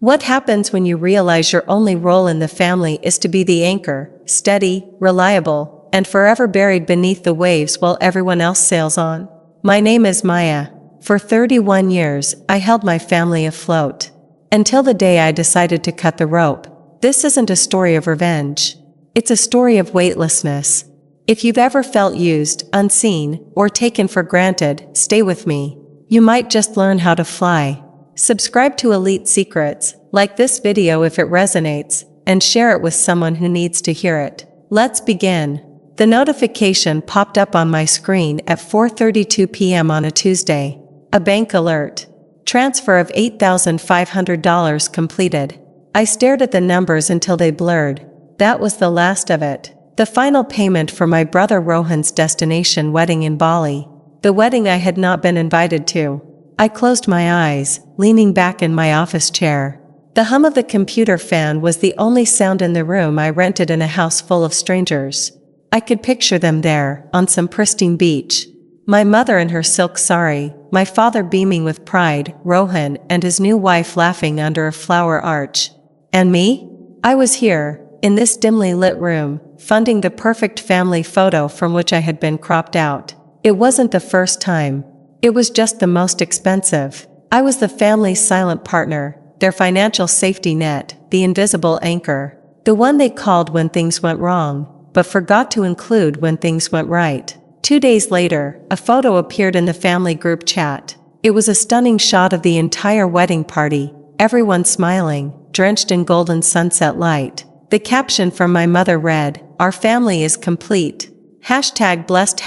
What happens when you realize your only role in the family is to be the anchor, steady, reliable, and forever buried beneath the waves while everyone else sails on? My name is Maya. For 31 years, I held my family afloat. Until the day I decided to cut the rope. This isn't a story of revenge. It's a story of weightlessness. If you've ever felt used, unseen, or taken for granted, stay with me. You might just learn how to fly. Subscribe to Elite Secrets, like this video if it resonates, and share it with someone who needs to hear it. Let's begin. The notification popped up on my screen at 4:32 p.m. on a Tuesday. A bank alert. Transfer of $8,500 completed. I stared at the numbers until they blurred. That was the last of it. The final payment for my brother Rohan's destination wedding in Bali. The wedding I had not been invited to. I closed my eyes, leaning back in my office chair. The hum of the computer fan was the only sound in the room I rented in a house full of strangers. I could picture them there, on some pristine beach. My mother in her silk sari, my father beaming with pride, Rohan and his new wife laughing under a flower arch. And me? I was here, in this dimly lit room, funding the perfect family photo from which I had been cropped out. It wasn't the first time. It was just the most expensive. I was the family's silent partner, their financial safety net, the invisible anchor. The one they called when things went wrong, but forgot to include when things went right. 2 days later, a photo appeared in the family group chat. It was a stunning shot of the entire wedding party, everyone smiling, drenched in golden sunset light. The caption from my mother read, "Our family is complete. #blessed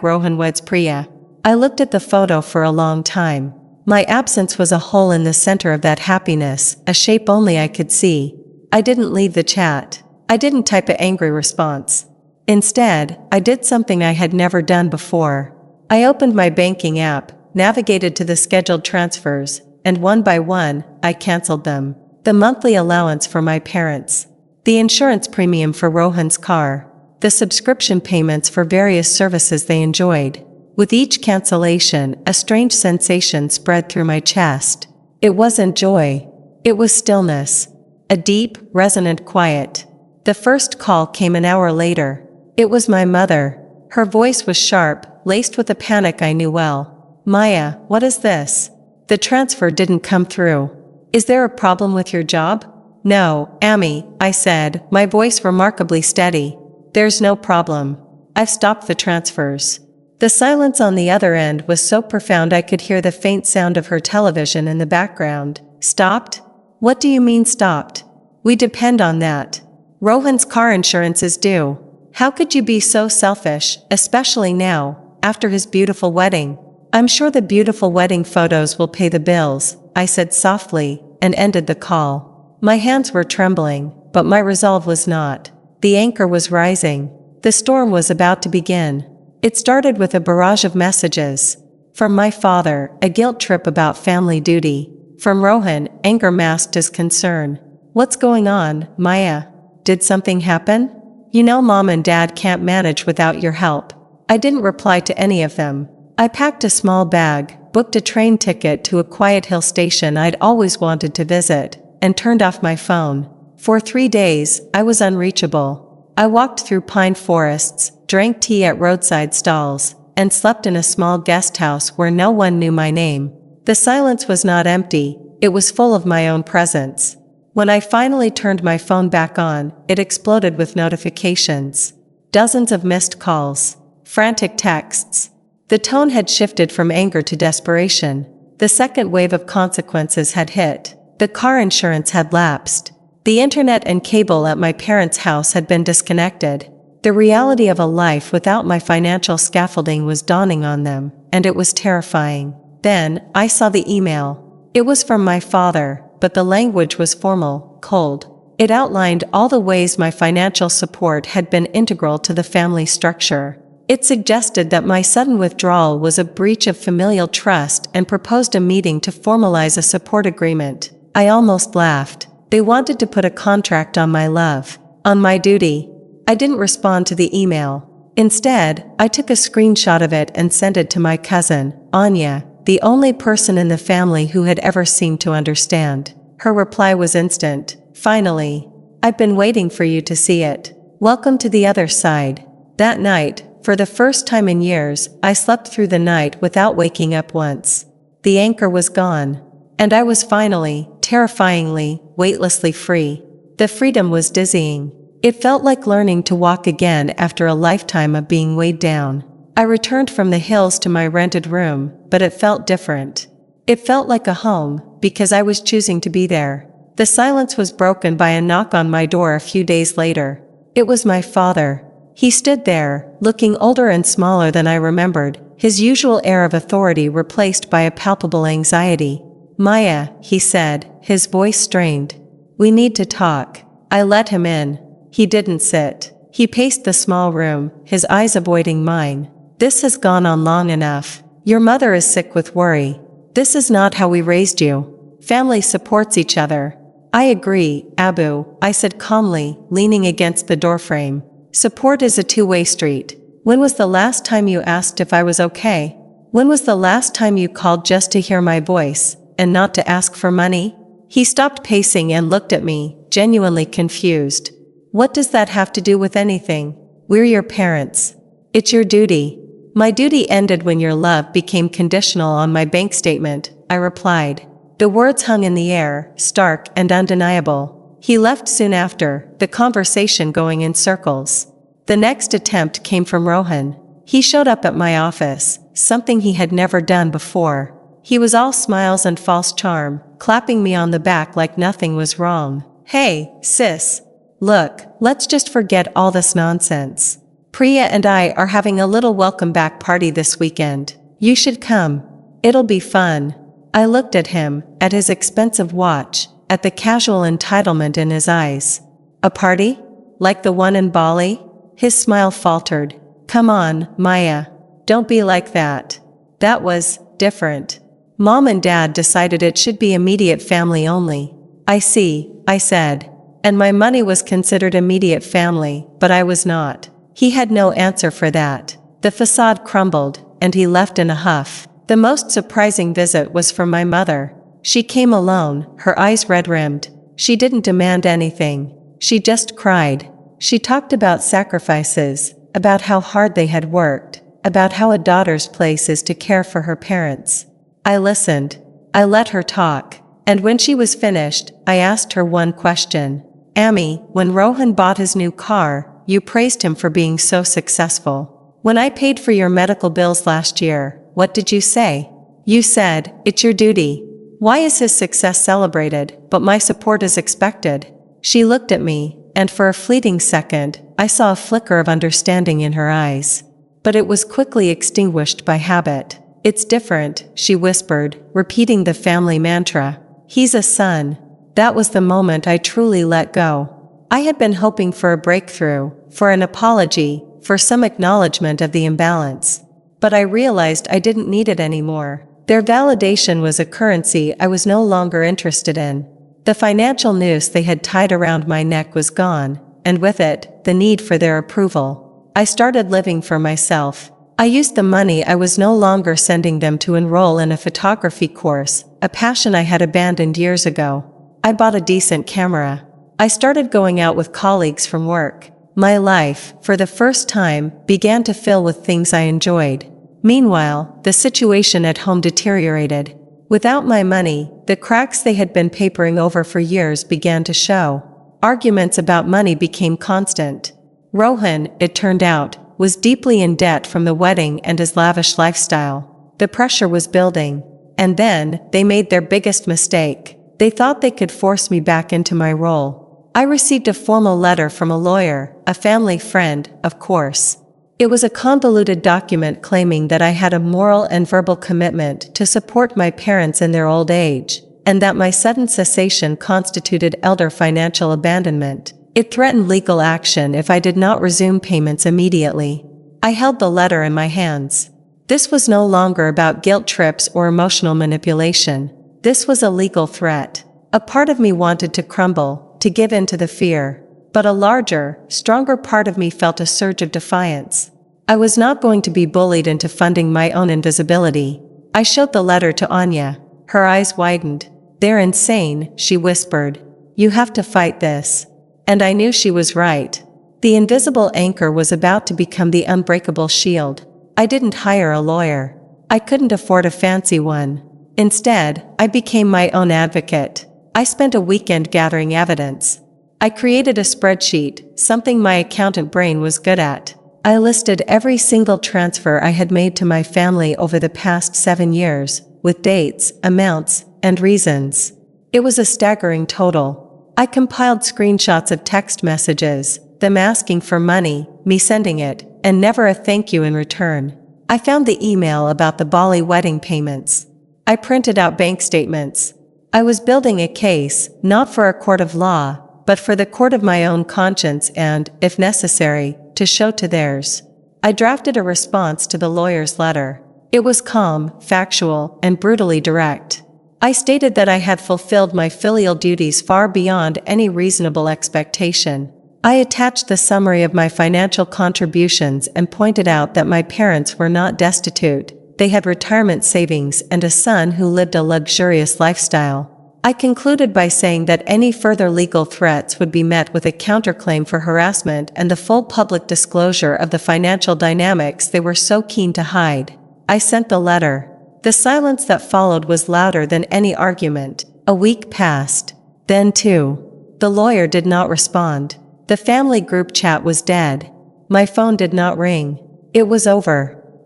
#Rohan weds Priya." I looked at the photo for a long time. My absence was a hole in the center of that happiness, a shape only I could see. I didn't leave the chat. I didn't type an angry response. Instead, I did something I had never done before. I opened my banking app, navigated to the scheduled transfers, and one by one, I canceled them. The monthly allowance for my parents. The insurance premium for Rohan's car. The subscription payments for various services they enjoyed. With each cancellation, a strange sensation spread through my chest. It wasn't joy. It was stillness. A deep, resonant quiet. The first call came an hour later. It was my mother. Her voice was sharp, laced with a panic I knew well. "Maya, what is this? The transfer didn't come through. Is there a problem with your job?" "No, Amy," I said, my voice remarkably steady. "There's no problem. I've stopped the transfers." The silence on the other end was so profound I could hear the faint sound of her television in the background. "Stopped? What do you mean stopped? We depend on that. Rohan's car insurance is due. How could you be so selfish, especially now, after his beautiful wedding?" "I'm sure the beautiful wedding photos will pay the bills," I said softly, and ended the call. My hands were trembling, but my resolve was not. The anchor was rising. The storm was about to begin. It started with a barrage of messages. From my father, a guilt trip about family duty. From Rohan, anger masked as concern. "What's going on, Maya? Did something happen? You know Mom and Dad can't manage without your help." I didn't reply to any of them. I packed a small bag, booked a train ticket to a quiet hill station I'd always wanted to visit, and turned off my phone. For 3 days, I was unreachable. I walked through pine forests, drank tea at roadside stalls, and slept in a small guest house where no one knew my name. The silence was not empty, it was full of my own presence. When I finally turned my phone back on, it exploded with notifications. Dozens of missed calls. Frantic texts. The tone had shifted from anger to desperation. The second wave of consequences had hit. The car insurance had lapsed. The internet and cable at my parents' house had been disconnected. The reality of a life without my financial scaffolding was dawning on them, and it was terrifying. Then, I saw the email. It was from my father, but the language was formal, cold. It outlined all the ways my financial support had been integral to the family structure. It suggested that my sudden withdrawal was a breach of familial trust and proposed a meeting to formalize a support agreement. I almost laughed. They wanted to put a contract on my love, on my duty. I didn't respond to the email. Instead, I took a screenshot of it and sent it to my cousin, Anya, the only person in the family who had ever seemed to understand. Her reply was instant. Finally. I've been waiting for you to see it. Welcome to the other side. That night, for the first time in years, I slept through the night without waking up once. The anchor was gone. And I was finally, terrifyingly, weightlessly free. The freedom was dizzying. It felt like learning to walk again after a lifetime of being weighed down. I returned from the hills to my rented room, but it felt different. It felt like a home, because I was choosing to be there. The silence was broken by a knock on my door a few days later. It was my father. He stood there, looking older and smaller than I remembered, his usual air of authority replaced by a palpable anxiety. "Maya," he said, his voice strained. "We need to talk." I let him in. He didn't sit. He paced the small room, his eyes avoiding mine. "This has gone on long enough. Your mother is sick with worry. This is not how we raised you. Family supports each other." "I agree, Abu," I said calmly, leaning against the doorframe. "Support is a two-way street. When was the last time you asked if I was okay? When was the last time you called just to hear my voice, and not to ask for money?" He stopped pacing and looked at me, genuinely confused. "What does that have to do with anything? We're your parents. It's your duty." "My duty ended when your love became conditional on my bank statement," I replied. The words hung in the air, stark and undeniable. He left soon after, the conversation going in circles. The next attempt came from Rohan. He showed up at my office, something he had never done before. He was all smiles and false charm, clapping me on the back like nothing was wrong. "Hey, sis. Look, let's just forget all this nonsense. Priya and I are having a little welcome back party this weekend. You should come. It'll be fun." I looked at him, at his expensive watch, at the casual entitlement in his eyes. "A party? Like the one in Bali?" His smile faltered. "Come on, Maya. Don't be like that. That was different. Mom and Dad decided it should be immediate family only." "I see," I said. "And my money was considered immediate family, but I was not." He had no answer for that. The facade crumbled, and he left in a huff. The most surprising visit was from my mother. She came alone, her eyes red-rimmed. She didn't demand anything. She just cried. She talked about sacrifices, about how hard they had worked, about how a daughter's place is to care for her parents. I listened. I let her talk. And when she was finished, I asked her one question. "Ami, when Rohan bought his new car, you praised him for being so successful. When I paid for your medical bills last year, what did you say? You said, it's your duty. Why is his success celebrated, but my support is expected?" She looked at me, and for a fleeting second, I saw a flicker of understanding in her eyes. But it was quickly extinguished by habit. "It's different," she whispered, repeating the family mantra. "He's a son." That was the moment I truly let go. I had been hoping for a breakthrough, for an apology, for some acknowledgement of the imbalance. But I realized I didn't need it anymore. Their validation was a currency I was no longer interested in. The financial noose they had tied around my neck was gone, and with it, the need for their approval. I started living for myself. I used the money I was no longer sending them to enroll in a photography course, a passion I had abandoned years ago. I bought a decent camera. I started going out with colleagues from work. My life, for the first time, began to fill with things I enjoyed. Meanwhile, the situation at home deteriorated. Without my money, the cracks they had been papering over for years began to show. Arguments about money became constant. Rohan, it turned out, was deeply in debt from the wedding and his lavish lifestyle. The pressure was building. And then, they made their biggest mistake. They thought they could force me back into my role. I received a formal letter from a lawyer, a family friend, of course. It was a convoluted document claiming that I had a moral and verbal commitment to support my parents in their old age, and that my sudden cessation constituted elder financial abandonment. It threatened legal action if I did not resume payments immediately. I held the letter in my hands. This was no longer about guilt trips or emotional manipulation. This was a legal threat. A part of me wanted to crumble, to give in to the fear. But a larger, stronger part of me felt a surge of defiance. I was not going to be bullied into funding my own invisibility. I showed the letter to Anya. Her eyes widened. "They're insane," she whispered. "You have to fight this." And I knew she was right. The invisible anchor was about to become the unbreakable shield. I didn't hire a lawyer. I couldn't afford a fancy one. Instead, I became my own advocate. I spent a weekend gathering evidence. I created a spreadsheet, something my accountant brain was good at. I listed every single transfer I had made to my family over the past 7 years, with dates, amounts, and reasons. It was a staggering total. I compiled screenshots of text messages, them asking for money, me sending it, and never a thank you in return. I found the email about the Bali wedding payments. I printed out bank statements. I was building a case, not for a court of law, but for the court of my own conscience and, if necessary, to show to theirs. I drafted a response to the lawyer's letter. It was calm, factual, and brutally direct. I stated that I had fulfilled my filial duties far beyond any reasonable expectation. I attached the summary of my financial contributions and pointed out that my parents were not destitute. They had retirement savings and a son who lived a luxurious lifestyle. I concluded by saying that any further legal threats would be met with a counterclaim for harassment and the full public disclosure of the financial dynamics they were so keen to hide. I sent the letter. The silence that followed was louder than any argument. A week passed. Then two. The lawyer did not respond. The family group chat was dead. My phone did not ring. It was over.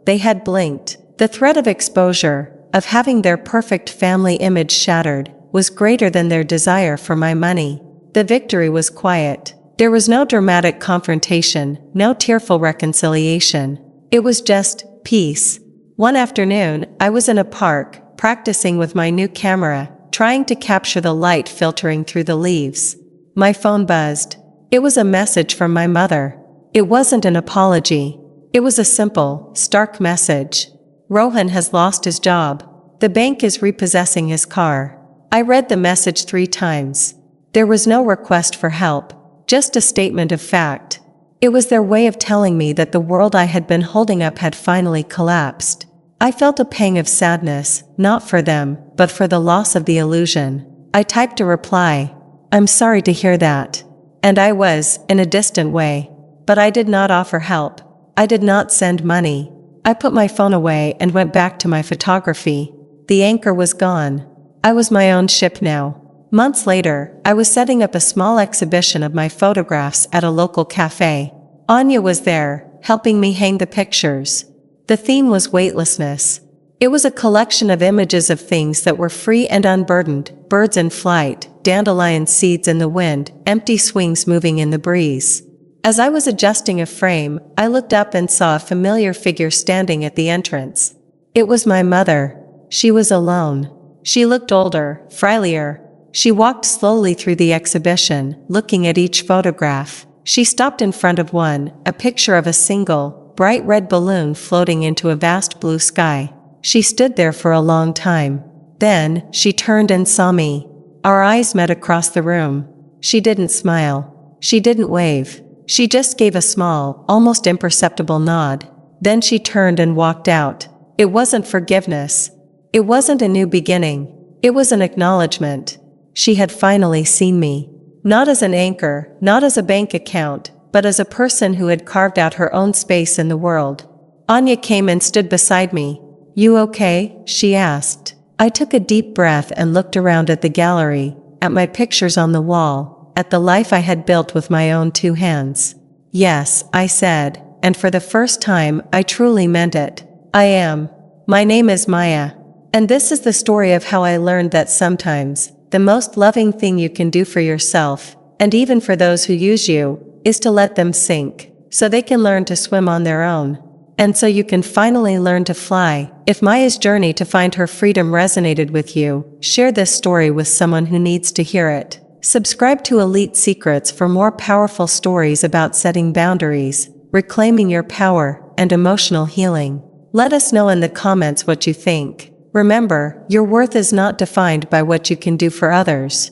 They had blinked. The threat of exposure, of having their perfect family image shattered, was greater than their desire for my money. The victory was quiet. There was no dramatic confrontation, no tearful reconciliation. It was just peace. One afternoon, I was in a park, practicing with my new camera, trying to capture the light filtering through the leaves. My phone buzzed. It was a message from my mother. It wasn't an apology. It was a simple, stark message. "Rohan has lost his job. The bank is repossessing his car." I read the message 3 times. There was no request for help, just a statement of fact. It was their way of telling me that the world I had been holding up had finally collapsed. I felt a pang of sadness, not for them, but for the loss of the illusion. I typed a reply. "I'm sorry to hear that." And I was, in a distant way. But I did not offer help. I did not send money. I put my phone away and went back to my photography. The anchor was gone. I was my own ship now. Months later, I was setting up a small exhibition of my photographs at a local cafe. Anya was there, helping me hang the pictures. The theme was weightlessness. It was a collection of images of things that were free and unburdened, birds in flight, dandelion seeds in the wind, empty swings moving in the breeze. As I was adjusting a frame, I looked up and saw a familiar figure standing at the entrance. It was my mother. She was alone. She looked older, frilier. She walked slowly through the exhibition, looking at each photograph. She stopped in front of one, a picture of a single, bright red balloon floating into a vast blue sky. She stood there for a long time. Then, she turned and saw me. Our eyes met across the room. She didn't smile. She didn't wave. She just gave a small, almost imperceptible nod. Then she turned and walked out. It wasn't forgiveness. It wasn't a new beginning. It was an acknowledgement. She had finally seen me. Not as an anchor, not as a bank account, but as a person who had carved out her own space in the world. Anya came and stood beside me. "You okay?" she asked. I took a deep breath and looked around at the gallery, at my pictures on the wall, at the life I had built with my own 2 hands. "Yes," I said, and for the first time, I truly meant it. "I am. My name is Maya. And this is the story of how I learned that sometimes, the most loving thing you can do for yourself, and even for those who use you, is to let them sink, so they can learn to swim on their own. And so you can finally learn to fly." If Maya's journey to find her freedom resonated with you, share this story with someone who needs to hear it. Subscribe to Elite Secrets for more powerful stories about setting boundaries, reclaiming your power, and emotional healing. Let us know in the comments what you think. Remember, your worth is not defined by what you can do for others.